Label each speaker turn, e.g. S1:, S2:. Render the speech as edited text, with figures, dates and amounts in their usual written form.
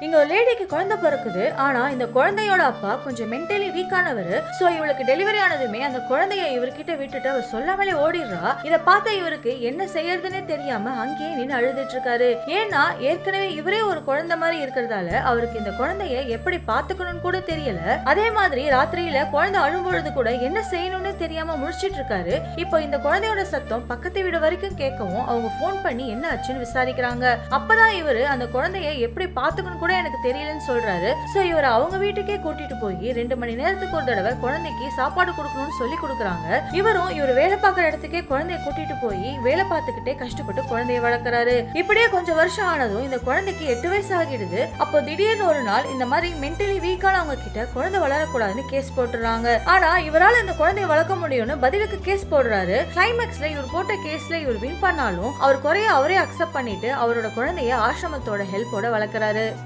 S1: இங்க ஒரு லேடிக்கு குழந்தை பிறக்குது. ஆனா இந்த குழந்தையோட அப்பா கொஞ்சம் மென்டலி வீக்கானவர். சோ இவளுக்கு டெலிவரி ஆனதுமே அந்த குழந்தைய இவர்கிட்ட விட்டுட்டு அவர் சொல்லாமலே ஓடிடுறா. இத பார்த்த இவருக்கு என்ன செய்யறதுன்னே தெரியாம அங்கேயே நின்று அழுதுட்டு இருக்காரு. ஏன்னா ஏற்கனவே இவரே ஒரு குழந்தை மாதிரி இருக்கிறதால அவருக்கு இந்த குழந்தைய எப்படி பாத்துக்கணும்னு கூட தெரியல. அதே மாதிரி ராத்திரியில குழந்தை அழும்பொழுது கூட என்ன செய்யணும்னு தெரியாம முழிச்சிட்டு இருக்காரு. இப்போ இந்த குழந்தையோட சத்தம் பக்கத்து வீடு வரைக்கும் கேட்கவும் அவங்க போன் பண்ணி என்ன ஆச்சுன்னு விசாரிக்கிறாங்க. அப்பதான் இவரு அந்த குழந்தைய எப்படி பாத்துக்கணும் கூட எனக்கு தெரியலன்னு சொல்றாரு. சோ இவர் அவங்க வீட்டுக்கே கூட்டிட்டு போய் 2 மணி நேரத்துக்கு ஒரு தடவை குழந்தைக்கு சாப்பாடு கொடுக்கணும்னு சொல்லி கொடுக்குறாங்க. இவரும் இவர் வேலை பார்க்குற இடத்துக்கே குழந்தைய கூட்டிட்டு போய் வேலை பார்த்துக்கிட்டே கஷ்டப்பட்டு குழந்தைய வளர்க்கறாரு. இப்படியே கொஞ்சம் வருஷம் ஆனதும் இந்த குழந்தைக்கு 8 வயசு ஆகிடுது. அப்போ திடீர்னு ஒரு நாள் இந்த மாதிரி மென்டலி வீக்கானவங்க கிட்ட குழந்தை வளரக்கூடாதுன்னு கேஸ் போட்டுறாங்க. ஆனா இவரால் இந்த குழந்தைய வளர்க்க முடியும்னு பதிலுக்கு கேஸ் போடுறாரு. கிளைமேக்ஸ்ல இவர் போட்ட கேஸ்ல இவர் வின் பண்ணாலும் அவர் குறைய அவரே அக்செப்ட் பண்ணிட்டு அவரோட குழந்தைய ஆசிரமத்தோட ஹெல்ப்போட வளர்க்கறாரு.